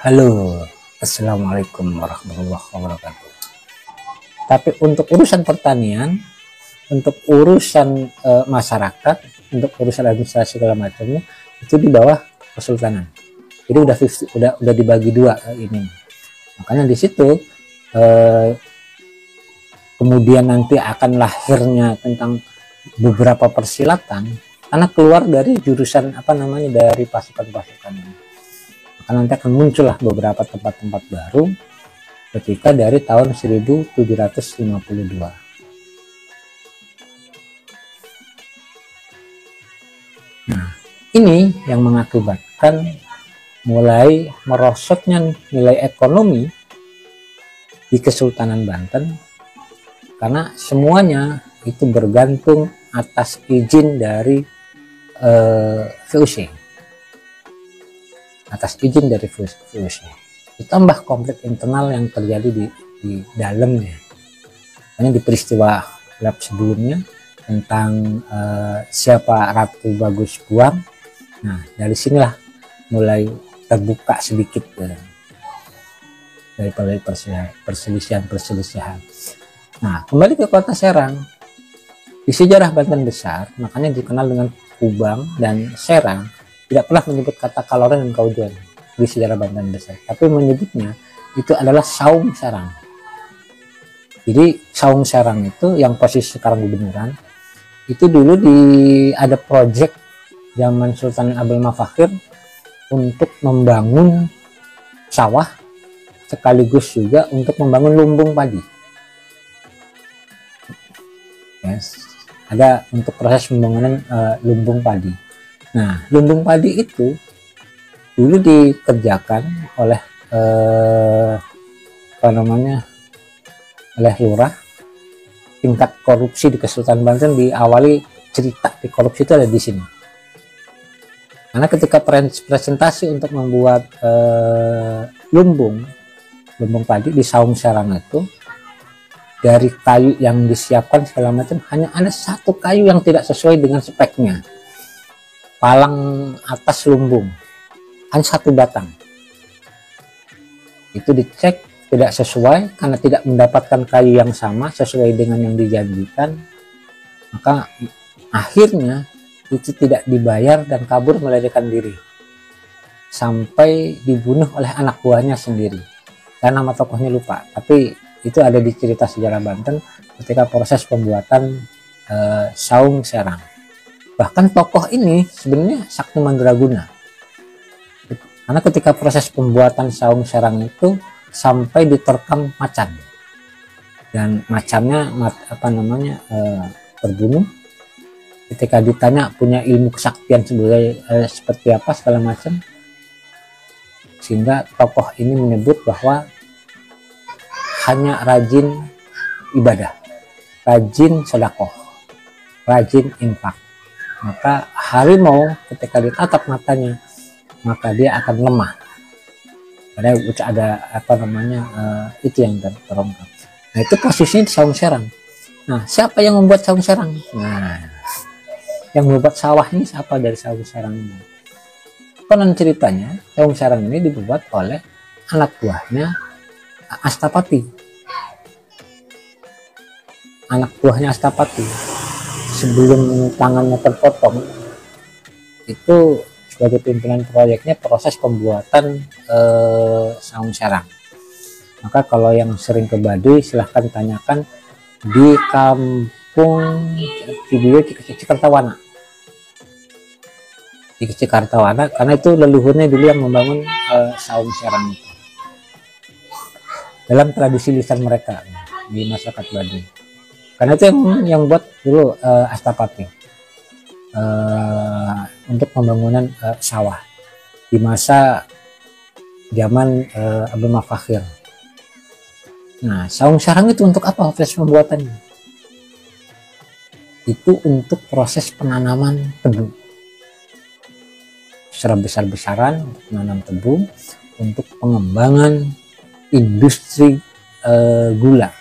Halo, assalamualaikum warahmatullahi wabarakatuh. Tapi untuk urusan pertanian, untuk urusan masyarakat, untuk urusan administrasi segala macamnya itu di bawah Kesultanan. Jadi udah dibagi dua ini. Makanya di situ kemudian nanti akan lahirnya tentang beberapa persilatan karena keluar dari jurusan dari pasukan-pasukan ini. Maka nanti akan muncullah beberapa tempat-tempat baru ketika dari tahun 1752. Nah, ini yang mengakibatkan mulai merosotnya nilai ekonomi di Kesultanan Banten karena semuanya itu bergantung atas izin dari VOC. Atas izin dari VOC. Ditambah konflik internal yang terjadi di dalamnya. Hanya di peristiwa lab sebelumnya tentang siapa Ratu Bagus Buang. Nah, dari sinilah mulai terbuka sedikit dari perselisihan. Nah, kembali ke kota Serang. Di sejarah Banten besar, makanya dikenal dengan Kubang dan Serang. Tidak pernah menyebut kata Kaloren dan Kaujuan di sejarah Banten besar, tapi menyebutnya itu adalah Saung Serang. Jadi Saung Serang itu yang posisi sekarang gubernuran itu dulu ada proyek zaman Sultan Abdul Mafakhir untuk membangun sawah sekaligus juga untuk membangun lumbung padi. Yes. Ada untuk proses pembangunan lumbung padi. Nah, lumbung padi itu dulu dikerjakan oleh oleh lurah. Tingkat korupsi di Kesultanan Banten diawali cerita di korupsi itu ada di sini. Karena ketika presentasi untuk membuat lumbung padi di Saung Serang itu, dari kayu yang disiapkan segala macam hanya ada satu kayu yang tidak sesuai dengan speknya. Palang atas lumbung hanya satu batang, itu dicek tidak sesuai karena tidak mendapatkan kayu yang sama sesuai dengan yang dijanjikan, maka akhirnya itu tidak dibayar dan kabur melarikan diri sampai dibunuh oleh anak buahnya sendiri dan nama tokohnya lupa, tapi itu ada di cerita sejarah Banten ketika proses pembuatan Saung Serang. Bahkan tokoh ini sebenarnya Sakti Mandraguna. Karena ketika proses pembuatan Saung Serang itu sampai diterkam macan. Dan macannya terbunuh. Ketika ditanya punya ilmu kesaktian seperti apa segala macam. Sehingga tokoh ini menyebut bahwa hanya rajin ibadah, rajin sedekah, rajin infak. Maka harimau ketika ditatap matanya maka dia akan lemah. Ada itu yang terungkap. Nah, itu posisinya di Saung Serang. Nah, siapa yang membuat Saung Serang? Nah, yang membuat sawah ini siapa dari Saung Serang ini? Konon ceritanya Saung Serang ini dibuat oleh anak buahnya Astapati. Anak buahnya Astapati. Sebelum tangannya terpotong itu sebagai pimpinan proyeknya proses pembuatan Saung Serang. Maka kalau yang sering ke Baduy silahkan tanyakan di kampung video Cikartawana. Di Cikartawana karena itu leluhurnya dulu yang membangun Saung Serang itu. Dalam tradisi lisan mereka di masyarakat Baduy. Karena itu yang buat dulu Astapati untuk pembangunan sawah di masa zaman Abdul Mafakhir. Nah, Saung Serang itu untuk apa proses pembuatannya? Itu untuk proses penanaman tebu. Secara besar-besaran untuk menanam tebu untuk pengembangan industri gula.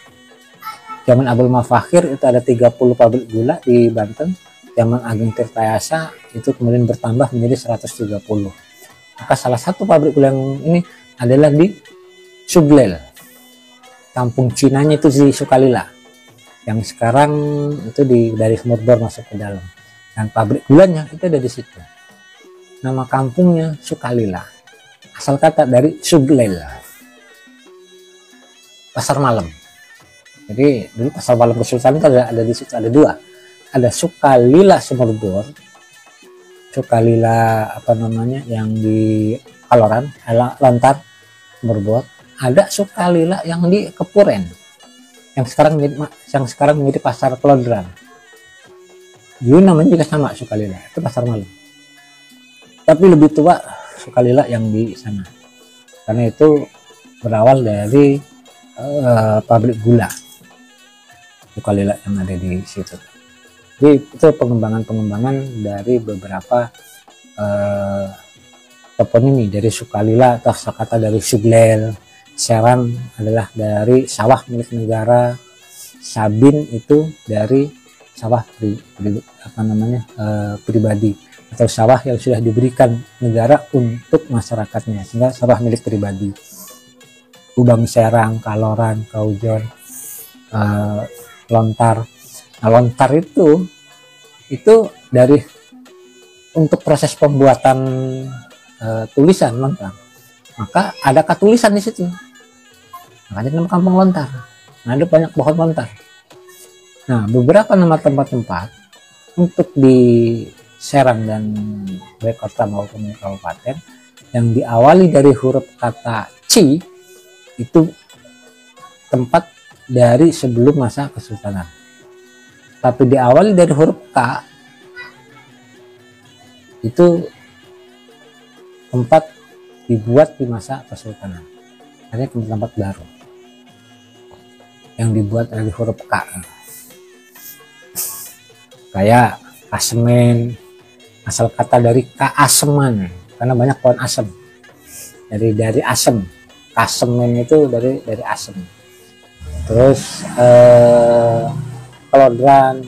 Zaman Abdul Mafakhir itu ada 30 pabrik gula di Banten. Zaman Ageng Tirtayasa itu kemudian bertambah menjadi 130. Maka salah satu pabrik gula yang ini adalah di Suglel, kampung Cinanya itu di Sukalila, yang sekarang itu dari Sumur Bor masuk ke dalam, dan pabrik gulanya itu ada di situ. Nama kampungnya Sukalila, asal kata dari Suglel, pasar malam. Jadi dulu pasar malam Kesultanan itu ada di situ, ada dua, ada Sukalila Sumur Bor, Sukalila apa namanya yang di Kaloran, Lontar Sumur Bor, ada Sukalila yang di Kepuren, yang sekarang menjadi pasar Kelodran. Dulu namanya juga sama, Sukalila, itu pasar malam. Tapi lebih tua Sukalila yang di sana, karena itu berawal dari pabrik gula Sukalila yang ada di situ. Jadi itu pengembangan dari beberapa toponimi dari Sukalila atau kata dari Suglel. Seran adalah dari sawah milik negara, Sabin itu dari sawah pribadi atau sawah yang sudah diberikan negara untuk masyarakatnya, sehingga sawah milik pribadi. Ubang Serang, Kaloran, Kaujon, Lontar. Nah, Lontar itu dari untuk proses pembuatan tulisan Lontar, maka ada tulisan di situ, makanya nama kampung Lontar. Nah, ada banyak pohon lontar. Nah, beberapa nama tempat-tempat untuk di Serang dan Kota maupun kabupaten yang diawali dari huruf kata Ci itu tempat dari sebelum masa Kesultanan. Tapi diawali dari huruf K itu tempat dibuat di masa Kesultanan, hanya tempat baru yang dibuat dari huruf K, kayak Kasemen, asal kata dari Kaaseman, karena banyak pohon asem, dari asem. Kasemen itu dari asem. Terus Kelodran,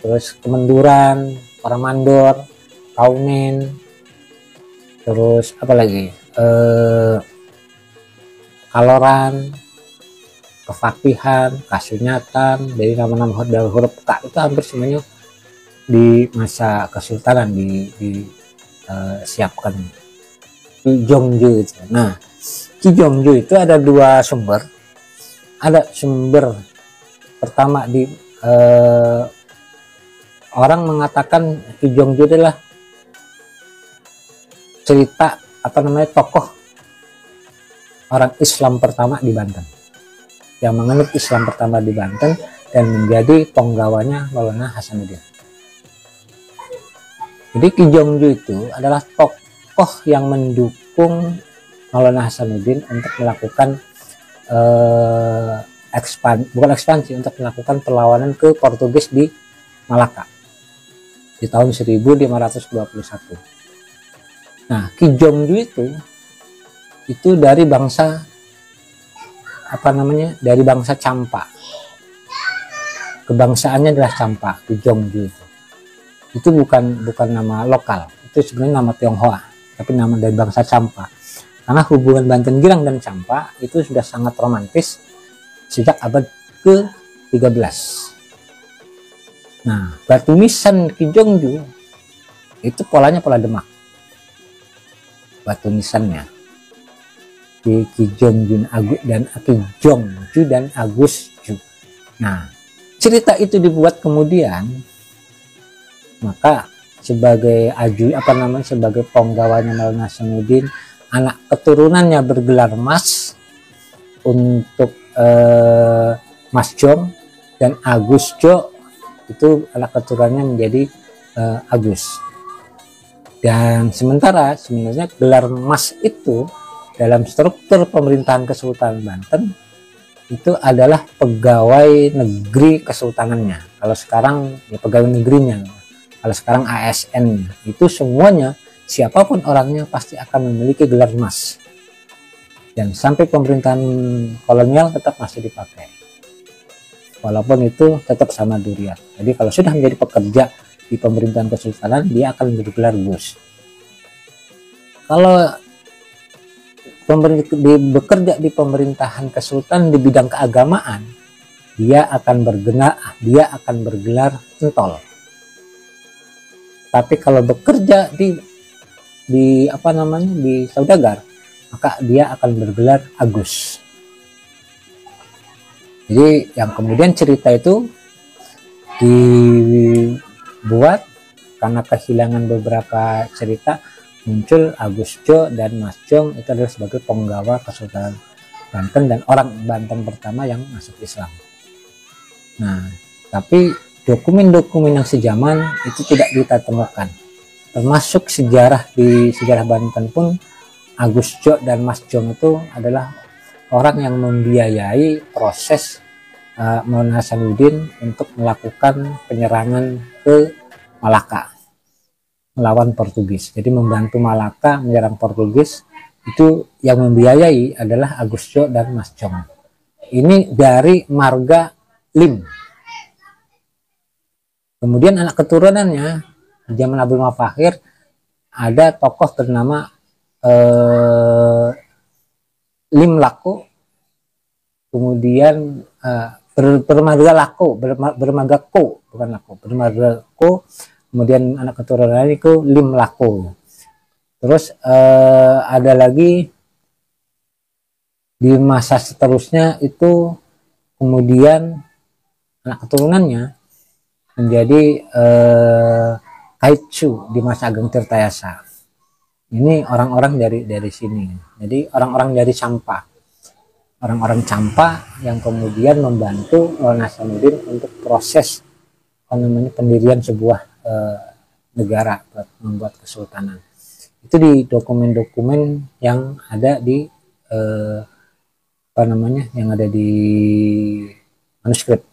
terus Kemenduran, Paramandor, Kaunen, terus apa lagi, Kaloran, Kefakihan, Kasunyatan. Dari nama-nama dari huruf K itu hampir semuanya di masa Kesultanan disiapkan. Kijongju itu. Nah, Kijongju itu ada dua sumber. Ada sumber pertama di orang mengatakan Kijongju adalah cerita tokoh orang Islam pertama di Banten, yang menganut Islam pertama di Banten dan menjadi penggawanya Maulana Hasanuddin. Jadi Kijongju itu adalah tokoh yang mendukung Maulana Hasanuddin untuk melakukan ekspansi untuk melakukan perlawanan ke Portugis di Malaka di tahun 1521. Nah, Kijongju itu dari bangsa dari bangsa Campa. Kebangsaannya adalah Campa. Kijongju itu bukan nama lokal, itu sebenarnya nama Tionghoa, tapi nama dari bangsa Campa. Karena hubungan Banten Girang dan Campa itu sudah sangat romantis sejak abad ke-13. Nah, batu nisan Kijongju itu polanya pola Demak. Batu nisannya di Kijongju dan Agusju. Nah, cerita itu dibuat kemudian, maka sebagai sebagai penggawanya Maulana Hasanuddin, anak keturunannya bergelar Mas untuk Mas Jong, dan Agus Jo itu anak keturunannya menjadi Agus. Dan sementara sebenarnya gelar Mas itu dalam struktur pemerintahan Kesultanan Banten itu adalah pegawai negeri kesultanannya. Kalau sekarang ya pegawai negerinya, kalau sekarang ASN, itu semuanya siapapun orangnya pasti akan memiliki gelar Mas. Dan sampai pemerintahan kolonial tetap masih dipakai, walaupun itu tetap sama Duriat. Jadi kalau sudah menjadi pekerja di pemerintahan Kesultanan, dia akan bergelar Gus. Kalau bekerja di pemerintahan kesultanan di bidang keagamaan, dia akan bergelar entol. Tapi kalau bekerja di apa namanya, di saudagar, maka dia akan bergelar Agus. Jadi yang kemudian cerita itu dibuat karena kehilangan beberapa cerita, muncul Agus Jo dan Mas Jong, itu adalah sebagai penggawa Kesultanan Banten dan orang Banten pertama yang masuk Islam. Nah, tapi dokumen-dokumen yang sejaman itu tidak kita temukan. Termasuk di sejarah Banten pun, Agus Jo dan Mas Jong itu adalah orang yang membiayai proses Maulana Hasanuddin untuk melakukan penyerangan ke Malaka melawan Portugis. Jadi membantu Malaka menyerang Portugis, itu yang membiayai adalah Agus Jo dan Mas Jong. Ini dari marga Lim. Kemudian anak keturunannya di zaman Abdul Mafahir ada tokoh bernama Lim Lako, kemudian bermarga Lako, bermarga Ko, bukan Lako, bermarga Ko, kemudian anak keturunan itu Lim Lako. Terus ada lagi di masa seterusnya itu, kemudian anak keturunannya menjadi Kaitsu di masa Ageng Tirtayasa. Ini orang-orang dari sini. Jadi orang-orang dari Campa. Orang-orang Campa yang kemudian membantu Maulana Hasanuddin untuk proses pendirian sebuah negara, membuat kesultanan. Itu di dokumen-dokumen yang ada di yang ada di manuskrip.